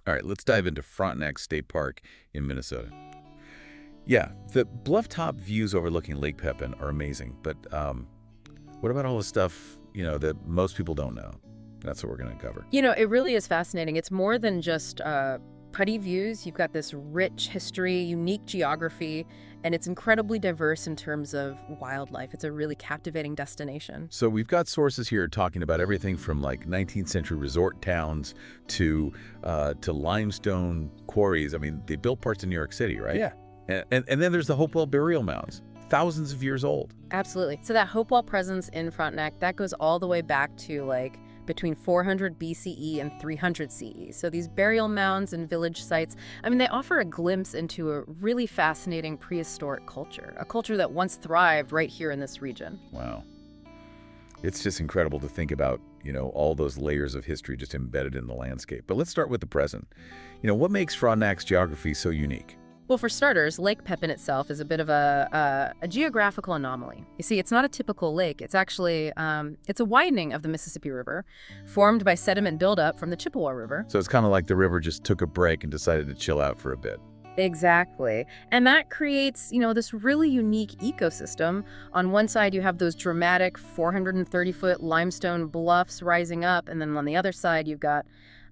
All right, let's dive into Frontenac State Park in Minnesota. Yeah, the bluff-top views overlooking Lake Pepin are amazing, but what about all the stuff, that most people don't know? That's what we're going to cover. It really is fascinating. It's more than just putty views. You've got this rich history, unique geography, and it's incredibly diverse in terms of wildlife. It's a really captivating destination. So we've got sources here talking about everything from like 19th century resort towns to limestone quarries. I mean, they built parts in New York City, right? Yeah. And then there's the Hopewell burial mounds, thousands of years old. Absolutely. So that Hopewell presence in Frontenac, that goes all the way back to like between 400 BCE and 300 CE. So these burial mounds and village sites, I mean, they offer a glimpse into a really fascinating prehistoric culture, a culture that once thrived right here in this region. Wow. It's just incredible to think about, all those layers of history just embedded in the landscape. But let's start with the present. What makes Frontenac's geography so unique? Well, for starters, Lake Pepin itself is a bit of a geographical anomaly. You see, it's not a typical lake. It's actually it's a widening of the Mississippi River formed by sediment buildup from the Chippewa River. So it's kind of like the river just took a break and decided to chill out for a bit. Exactly. And that creates, this really unique ecosystem. On one side, you have those dramatic 430-foot limestone bluffs rising up, and then on the other side, you've got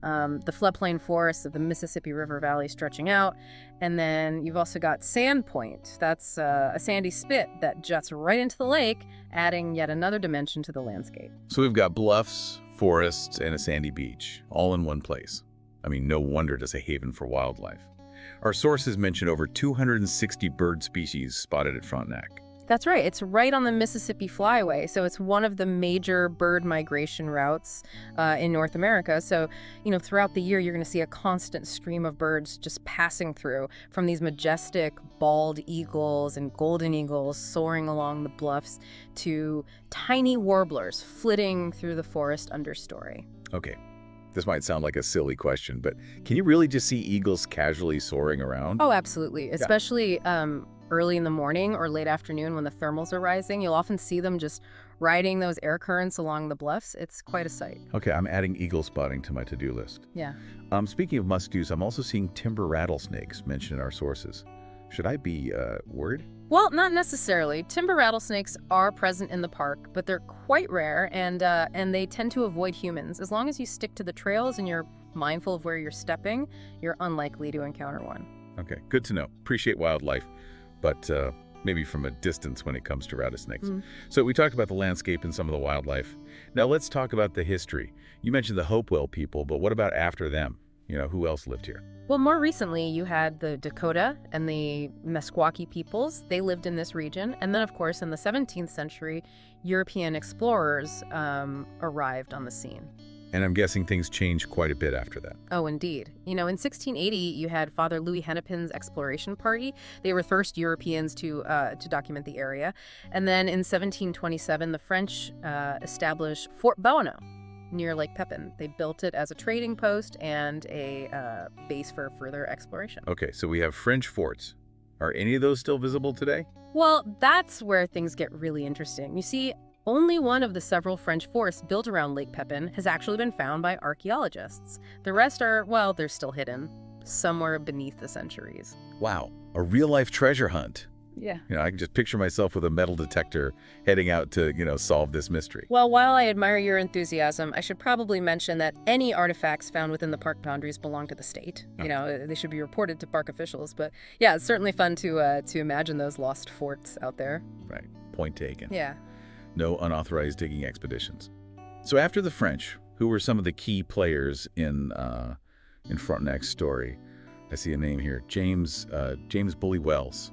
the floodplain forests of the Mississippi River Valley stretching out. And then you've also got Sand Point. That's a sandy spit that juts right into the lake, adding yet another dimension to the landscape. So we've got bluffs, forests, and a sandy beach, all in one place. I mean, no wonder it's a haven for wildlife. Our sources mention over 260 bird species spotted at Frontenac. That's right. It's right on the Mississippi Flyway, so it's one of the major bird migration routes in North America. So, throughout the year, you're going to see a constant stream of birds just passing through, from these majestic bald eagles and golden eagles soaring along the bluffs to tiny warblers flitting through the forest understory. Okay, this might sound like a silly question, but can you really just see eagles casually soaring around? Oh, absolutely. Especially early in the morning or late afternoon when the thermals are rising. You'll often see them just riding those air currents along the bluffs. It's quite a sight. Okay, I'm adding eagle spotting to my to-do list. Yeah. Speaking of must-dos, I'm also seeing timber rattlesnakes mentioned in our sources. Should I be worried? Well, not necessarily. Timber rattlesnakes are present in the park, but they're quite rare, and they tend to avoid humans. As long as you stick to the trails and you're mindful of where you're stepping, you're unlikely to encounter one. Okay, good to know. Appreciate wildlife, but maybe from a distance when it comes to rattlesnakes. So we talked about the landscape and some of the wildlife. Now let's talk about the history. You mentioned the Hopewell people, but what about after them? Who else lived here? Well, more recently, you had the Dakota and the Meskwaki peoples. They lived in this region. And then, of course, in the 17th century, European explorers arrived on the scene. And I'm guessing things changed quite a bit after that. Oh, indeed. In 1680, you had Father Louis Hennepin's exploration party. They were first Europeans to document the area. And then in 1727, the French established Fort Bono near Lake Pepin. They built it as a trading post and a base for further exploration. Okay, so we have French forts. Are any of those still visible today? Well, that's where things get really interesting. You see, only one of the several French forts built around Lake Pepin has actually been found by archaeologists. The rest are, well, they're still hidden, somewhere beneath the centuries. Wow, a real-life treasure hunt. Yeah. I can just picture myself with a metal detector heading out to, solve this mystery. Well, while I admire your enthusiasm, I should probably mention that any artifacts found within the park boundaries belong to the state. They should be reported to park officials. But yeah, it's certainly fun to imagine those lost forts out there. Right. Point taken. Yeah. No unauthorized digging expeditions. So after the French, who were some of the key players in Frontenac's story, I see a name here, James Bully Wells.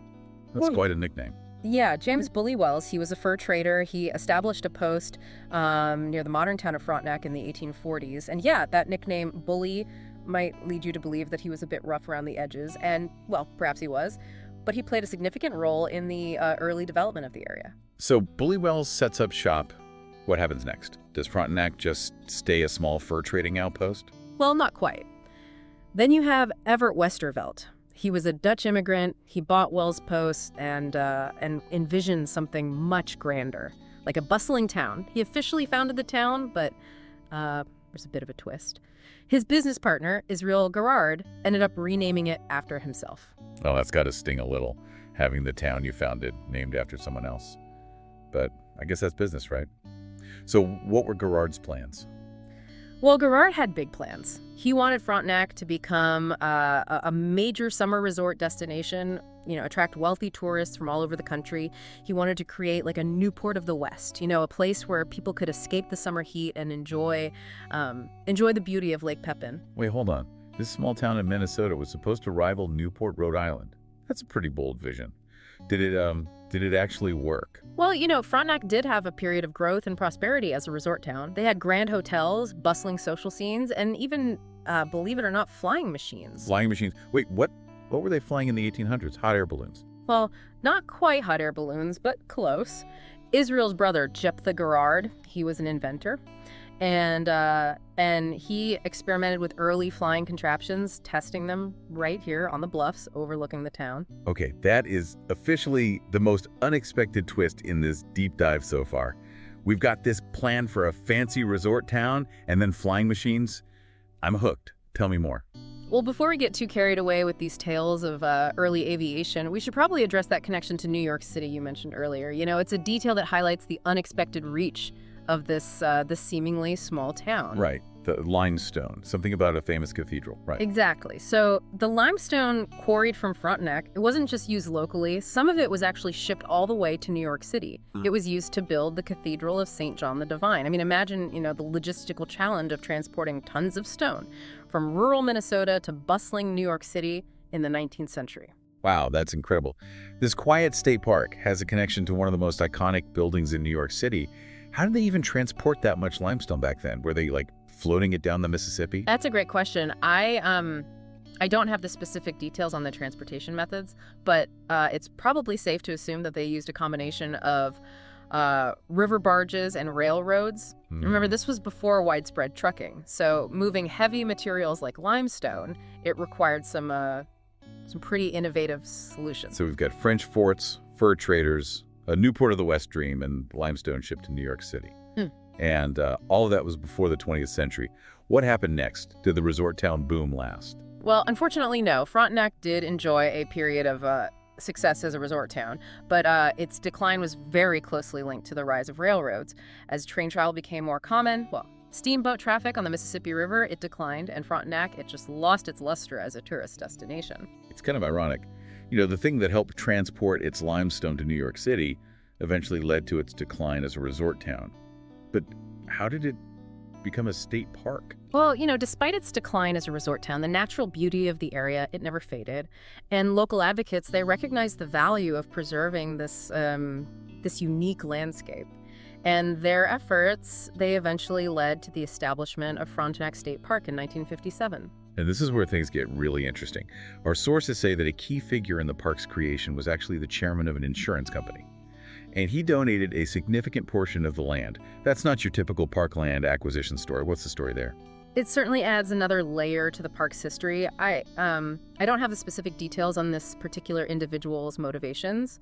That's quite a nickname. Yeah, James Bully Wells, he was a fur trader. He established a post near the modern town of Frontenac in the 1840s. And yeah, that nickname, Bully, might lead you to believe that he was a bit rough around the edges. And, well, perhaps he was. But he played a significant role in the early development of the area. So Bully Wells sets up shop. What happens next? Does Frontenac just stay a small fur trading outpost? Well, not quite. Then you have Evert Westervelt. He was a Dutch immigrant. He bought Wells Post and envisioned something much grander, like a bustling town. He officially founded the town, but There's a bit of a twist. His business partner, Israel Garrard, ended up renaming it after himself. Oh, that's got to sting a little, having the town you founded named after someone else. But I guess that's business, right? So what were Garrard's plans? Well, Garrard had big plans. He wanted Frontenac to become a major summer resort destination, attract wealthy tourists from all over the country. He wanted to create like a Newport of the West, a place where people could escape the summer heat and enjoy the beauty of Lake Pepin. Wait, hold on. This small town in Minnesota was supposed to rival Newport, Rhode Island. That's a pretty bold vision. Did it actually work? Well, Frontenac did have a period of growth and prosperity as a resort town. They had grand hotels, bustling social scenes, and even, believe it or not, flying machines. Flying machines? Wait, what were they flying in the 1800s? Hot air balloons? Well, not quite hot air balloons, but close. Israel's brother, Jephthah Garrard, he was an inventor. And he experimented with early flying contraptions, testing them right here on the bluffs overlooking the town. Okay, that is officially the most unexpected twist in this deep dive so far. We've got this plan for a fancy resort town and then flying machines. I'm hooked. Tell me more. Well, before we get too carried away with these tales of early aviation, we should probably address that connection to New York City you mentioned earlier. It's a detail that highlights the unexpected reach of this seemingly small town. Right. The limestone. Something about a famous cathedral. Right. Exactly. So the limestone quarried from Frontenac, it wasn't just used locally. Some of it was actually shipped all the way to New York City. It was used to build the Cathedral of St. John the Divine. I mean, imagine, the logistical challenge of transporting tons of stone from rural Minnesota to bustling New York City in the 19th century. Wow, that's incredible. This quiet state park has a connection to one of the most iconic buildings in New York City. How did they even transport that much limestone back then? Were they floating it down the Mississippi? That's a great question. I don't have the specific details on the transportation methods, but it's probably safe to assume that they used a combination of river barges and railroads. Remember, this was before widespread trucking. So moving heavy materials like limestone, it required some pretty innovative solutions. So we've got French forts, fur traders, a Newport of the West dream, and limestone shipped to New York City. And all of that was before the 20th century. What happened next? Did the resort town boom last? Well, unfortunately, no. Frontenac did enjoy a period of success as a resort town, but its decline was very closely linked to the rise of railroads. As train travel became more common, steamboat traffic on the Mississippi River, it declined, and Frontenac, it just lost its luster as a tourist destination. It's kind of ironic. The thing that helped transport its limestone to New York City eventually led to its decline as a resort town. But how did it become a state park? Well, despite its decline as a resort town, the natural beauty of the area, it never faded. And local advocates, they recognized the value of preserving this unique landscape. And their efforts, they eventually led to the establishment of Frontenac State Park in 1957. And this is where things get really interesting. Our sources say that a key figure in the park's creation was actually the chairman of an insurance company. And he donated a significant portion of the land. That's not your typical parkland acquisition story. What's the story there? It certainly adds another layer to the park's history. I don't have the specific details on this particular individual's motivations,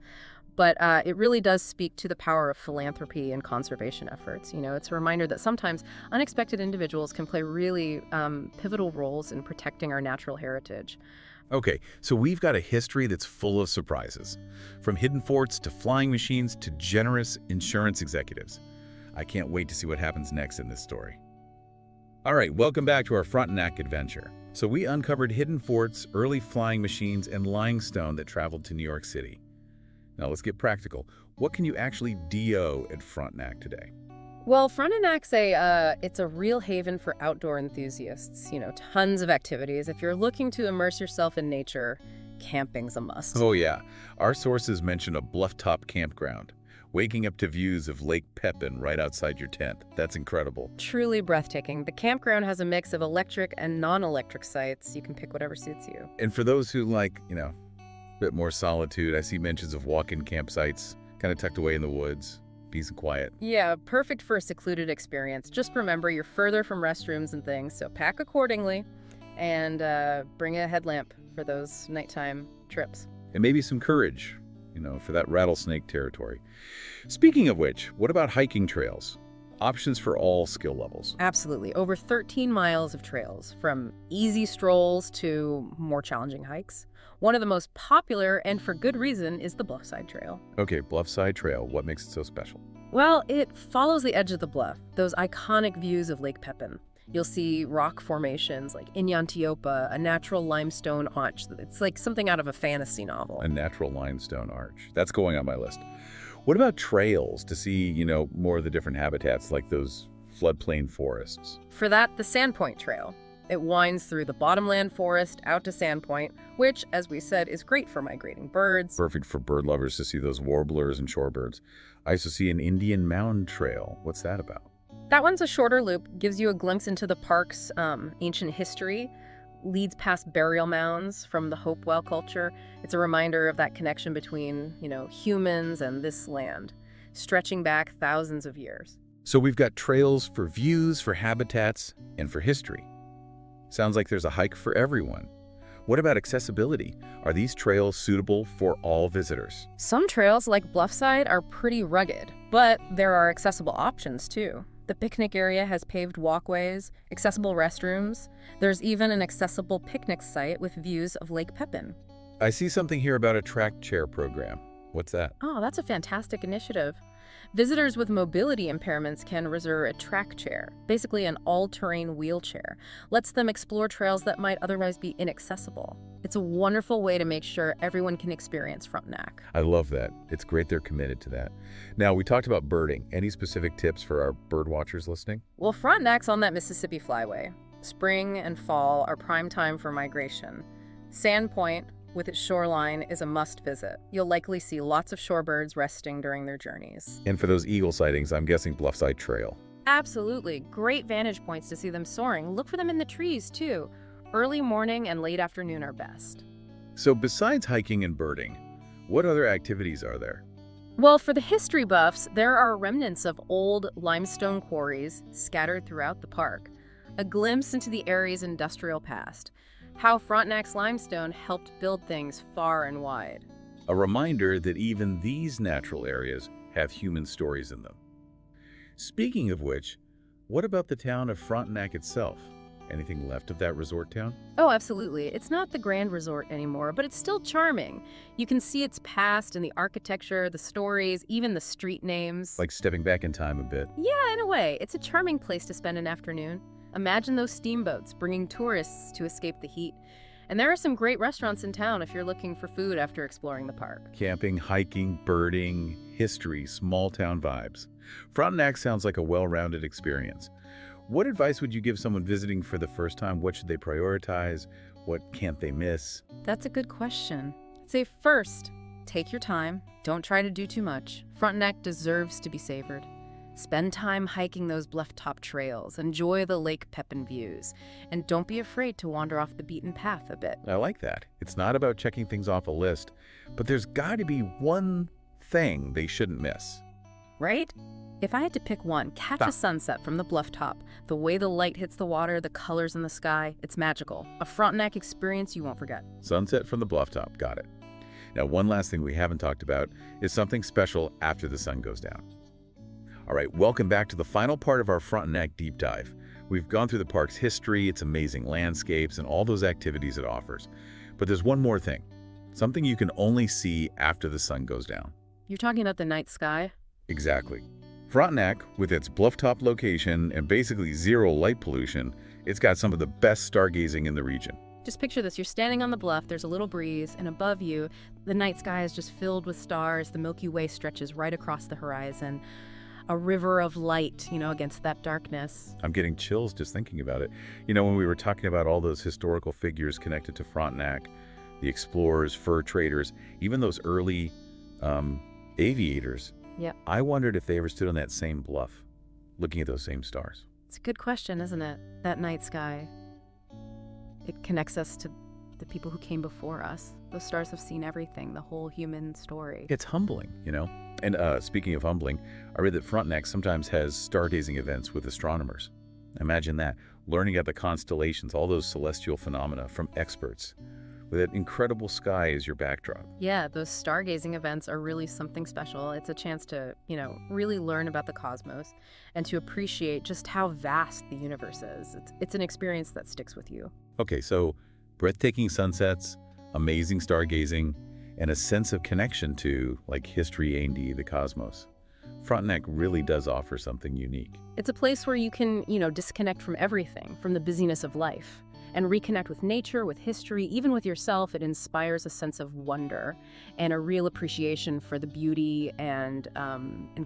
but it really does speak to the power of philanthropy and conservation efforts. It's a reminder that sometimes unexpected individuals can play really pivotal roles in protecting our natural heritage. Okay, so we've got a history that's full of surprises. From hidden forts to flying machines to generous insurance executives. I can't wait to see what happens next in this story. All right, welcome back to our Frontenac adventure. So we uncovered hidden forts, early flying machines, and limestone that traveled to New York City. Now let's get practical. What can you actually do at Frontenac today? Well, Frontenac's it's a real haven for outdoor enthusiasts. Tons of activities. If you're looking to immerse yourself in nature, camping's a must. Oh yeah, our sources mention a bluff-top campground. Waking up to views of Lake Pepin right outside your tent. That's incredible. Truly breathtaking. The campground has a mix of electric and non-electric sites. You can pick whatever suits you. And for those who like, a bit more solitude, I see mentions of walk-in campsites, kind of tucked away in the woods. Peace and quiet. Yeah, perfect for a secluded experience. Just remember, you're further from restrooms and things, so pack accordingly and bring a headlamp for those nighttime trips. And maybe some courage, for that rattlesnake territory. Speaking of which, what about hiking trails? Options for all skill levels. Absolutely. Over 13 miles of trails, from easy strolls to more challenging hikes. One of the most popular, and for good reason, is the Bluffside Trail. Okay, Bluffside Trail, what makes it so special? Well, it follows the edge of the bluff, those iconic views of Lake Pepin. You'll see rock formations like Inyanteopa, a natural limestone arch. It's like something out of a fantasy novel. A natural limestone arch. That's going on my list. What about trails to see, more of the different habitats like those floodplain forests? For that, the Sandpoint Trail. It winds through the bottomland forest out to Sandpoint, which, as we said, is great for migrating birds. Perfect for bird lovers to see those warblers and shorebirds. I also see an Indian Mound Trail. What's that about? That one's a shorter loop, gives you a glimpse into the park's ancient history, leads past burial mounds from the Hopewell culture. It's a reminder of that connection between, humans and this land, stretching back thousands of years. So we've got trails for views, for habitats, and for history. Sounds like there's a hike for everyone. What about accessibility? Are these trails suitable for all visitors? Some trails, like Bluffside, are pretty rugged, but there are accessible options too. The picnic area has paved walkways, accessible restrooms. There's even an accessible picnic site with views of Lake Pepin. I see something here about a track chair program. What's that? Oh, that's a fantastic initiative. Visitors with mobility impairments can reserve a track chair, basically an all-terrain wheelchair. Lets them explore trails that might otherwise be inaccessible. It's a wonderful way to make sure everyone can experience Frontenac. I love that. It's great they're committed to that. Now, we talked about birding. Any specific tips for our bird watchers listening? Well, Frontenac's on that Mississippi Flyway. Spring and fall are prime time for migration. Sandpoint, with its shoreline, is a must visit. You'll likely see lots of shorebirds resting during their journeys. And for those eagle sightings, I'm guessing Bluffside Trail. Absolutely. Great vantage points to see them soaring. Look for them in the trees, too. Early morning and late afternoon are best. So besides hiking and birding, what other activities are there? Well, for the history buffs, there are remnants of old limestone quarries scattered throughout the park. A glimpse into the area's industrial past. How Frontenac's limestone helped build things far and wide. A reminder that even these natural areas have human stories in them. Speaking of which, what about the town of Frontenac itself? Anything left of that resort town? Oh, absolutely. It's not the grand resort anymore, but it's still charming. You can see its past in the architecture, the stories, even the street names. Like stepping back in time a bit. Yeah, in a way. It's a charming place to spend an afternoon. Imagine those steamboats bringing tourists to escape the heat. And there are some great restaurants in town if you're looking for food after exploring the park. Camping, hiking, birding, history, small town vibes. Frontenac sounds like a well-rounded experience. What advice would you give someone visiting for the first time? What should they prioritize? What can't they miss? That's a good question. I'd say first, take your time. Don't try to do too much. Frontenac deserves to be savored. Spend time hiking those bluff-top trails. Enjoy the Lake Pepin views. And don't be afraid to wander off the beaten path a bit. I like that. It's not about checking things off a list, but there's got to be one thing they shouldn't miss. Right? If I had to pick one, catch a sunset from the bluff top. The way the light hits the water, the colors in the sky, it's magical. A Frontenac experience you won't forget. Sunset from the bluff top. Got it. Now, one last thing we haven't talked about is something special after the sun goes down. All right, welcome back to the final part of our Frontenac deep dive. We've gone through the park's history, its amazing landscapes, and all those activities it offers. But there's one more thing, something you can only see after the sun goes down. You're talking about the night sky? Exactly. Frontenac, with its bluff-top location and basically zero light pollution, it's got some of the best stargazing in the region. Just picture this. You're standing on the bluff, there's a little breeze, and above you, the night sky is just filled with stars. The Milky Way stretches right across the horizon. A river of light, against that darkness. I'm getting chills just thinking about it. When we were talking about all those historical figures connected to Frontenac, the explorers, fur traders, even those early aviators, Yep. I wondered if they ever stood on that same bluff, looking at those same stars. It's a good question, isn't it? That night sky. It connects us to the people who came before us. Those stars have seen everything, the whole human story. It's humbling, And speaking of humbling, I read that Frontenac sometimes has stargazing events with astronomers. Imagine that, learning about the constellations, all those celestial phenomena from experts. with that incredible sky as your backdrop. Yeah, those stargazing events are really something special. It's a chance to, really learn about the cosmos and to appreciate just how vast the universe is. It's an experience that sticks with you. Okay, so breathtaking sunsets, amazing stargazing, and a sense of connection to, like, history and the cosmos. Frontenac really does offer something unique. It's a place where you can, disconnect from everything, from the busyness of life, and reconnect with nature, with history, even with yourself. It inspires a sense of wonder and a real appreciation for the beauty and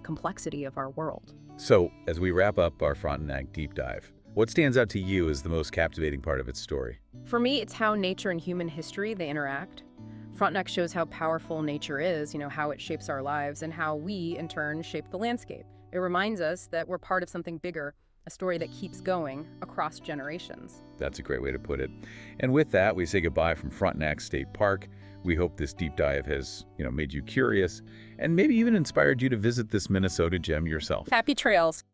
complexity of our world. So, as we wrap up our Frontenac deep dive, what stands out to you as the most captivating part of its story? For me, it's how nature and human history, they interact. Frontenac shows how powerful nature is, how it shapes our lives, and how we, in turn, shape the landscape. It reminds us that we're part of something bigger, a story that keeps going across generations. That's a great way to put it. And with that, we say goodbye from Frontenac State Park. We hope this deep dive has, made you curious and maybe even inspired you to visit this Minnesota gem yourself. Happy trails!